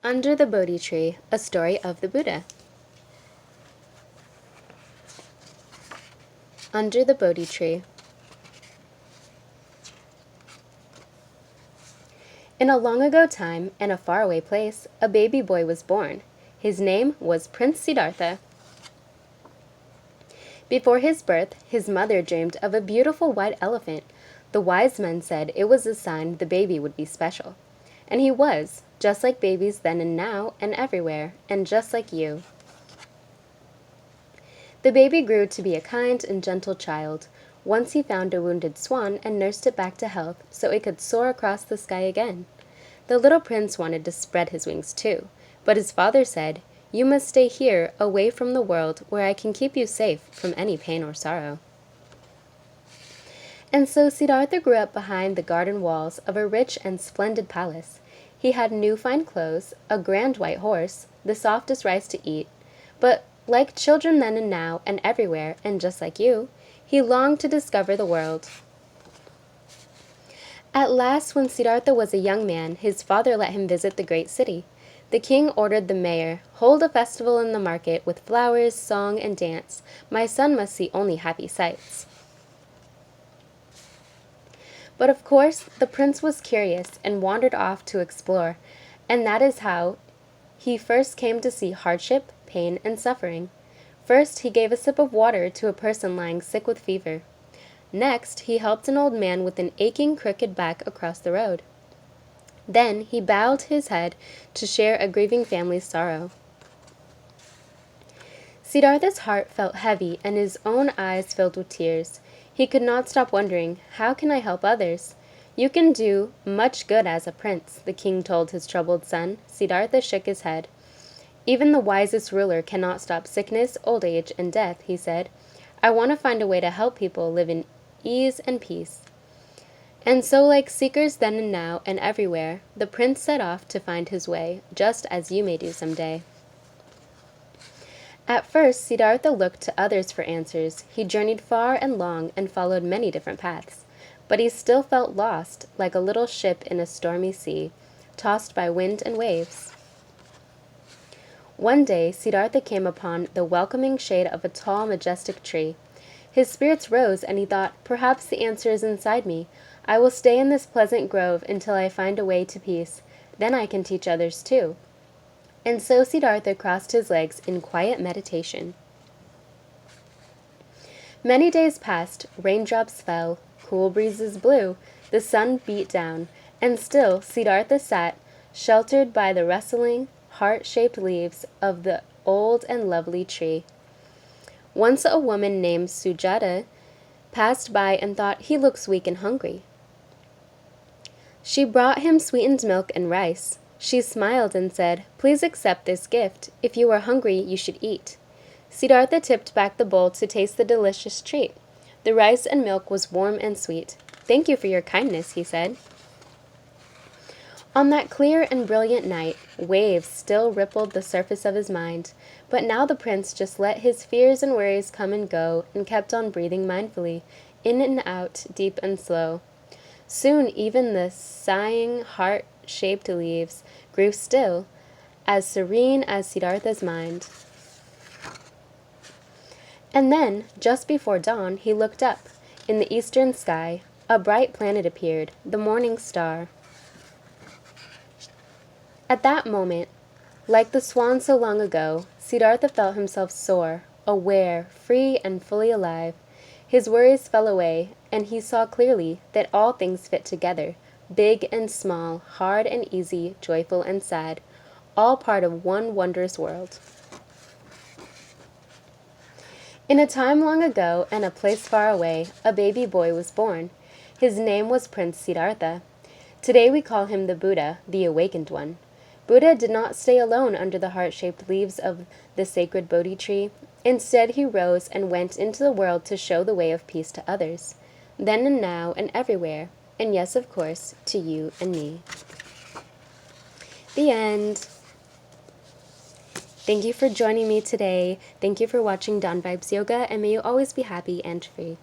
Under the Bodhi Tree, a story of the Buddha. Under the Bodhi Tree. In a long ago time, in a faraway place, a baby boy was born. His name was Prince Siddhartha. Before his birth, his mother dreamed of a beautiful white elephant. The wise men said it was a sign the baby would be special. And he was, just like babies then and now and everywhere, and just like you. The baby grew to be a kind and gentle child. Once he found a wounded swan and nursed it back to health so it could soar across the sky again. The little prince wanted to spread his wings too, but his father said, "You must stay here, away from the world, where I can keep you safe from any pain or sorrow." And so Siddhartha grew up behind the garden walls of a rich and splendid palace. He had new fine clothes, a grand white horse, the softest rice to eat, but like children then and now and everywhere, and just like you, he longed to discover the world. At last, when Siddhartha was a young man, his father let him visit the great city. The king ordered the mayor, "Hold a festival in the market with flowers, song, and dance. My son must see only happy sights." But of course, the prince was curious and wandered off to explore, and that is how he first came to see hardship, pain, and suffering. First, he gave a sip of water to a person lying sick with fever. Next, he helped an old man with an aching, crooked back across the road. Then, he bowed his head to share a grieving family's sorrow. Siddhartha's heart felt heavy and his own eyes filled with tears. He could not stop wondering, how can I help others? "You can do much good as a prince," the king told his troubled son. Siddhartha shook his head. "Even the wisest ruler cannot stop sickness, old age, and death," he said. "I want to find a way to help people live in ease and peace." And so, like seekers then and now and everywhere, the prince set off to find his way, just as you may do someday. At first, Siddhartha looked to others for answers. He journeyed far and long and followed many different paths. But he still felt lost, like a little ship in a stormy sea, tossed by wind and waves. One day, Siddhartha came upon the welcoming shade of a tall, majestic tree. His spirits rose, and he thought, "Perhaps the answer is inside me. I will stay in this pleasant grove until I find a way to peace. Then I can teach others too." And so Siddhartha crossed his legs in quiet meditation. Many days passed, raindrops fell, cool breezes blew, the sun beat down, and still Siddhartha sat, sheltered by the rustling, heart-shaped leaves of the old and lovely tree. Once a woman named Sujata passed by and thought, "He looks weak and hungry." She brought him sweetened milk and rice. She smiled and said, "Please accept this gift. If you are hungry, you should eat." Siddhartha tipped back the bowl to taste the delicious treat. The rice and milk was warm and sweet. "Thank you for your kindness," he said. On that clear and brilliant night, waves still rippled the surface of his mind, but now the prince just let his fears and worries come and go and kept on breathing mindfully, in and out, deep and slow. Soon even the sighing, heart-shaped leaves grew still, as serene as Siddhartha's mind. And then, just before dawn, he looked up. In the eastern sky, a bright planet appeared, the morning star. At that moment, like the swan so long ago, Siddhartha felt himself soar, aware, free, and fully alive. His worries fell away, and he saw clearly that all things fit together, big and small, hard and easy, joyful and sad, all part of one wondrous world. In a time long ago and a place far away, a baby boy was born. His name was Prince Siddhartha. Today we call him the Buddha, the awakened one. Buddha did not stay alone under the heart-shaped leaves of the sacred Bodhi tree. Instead, he rose and went into the world to show the way of peace to others, then and now and everywhere, and yes, of course, to you and me. The end. Thank you for joining me today. Thank you for watching Dawn Vibes Yoga, and may you always be happy and free.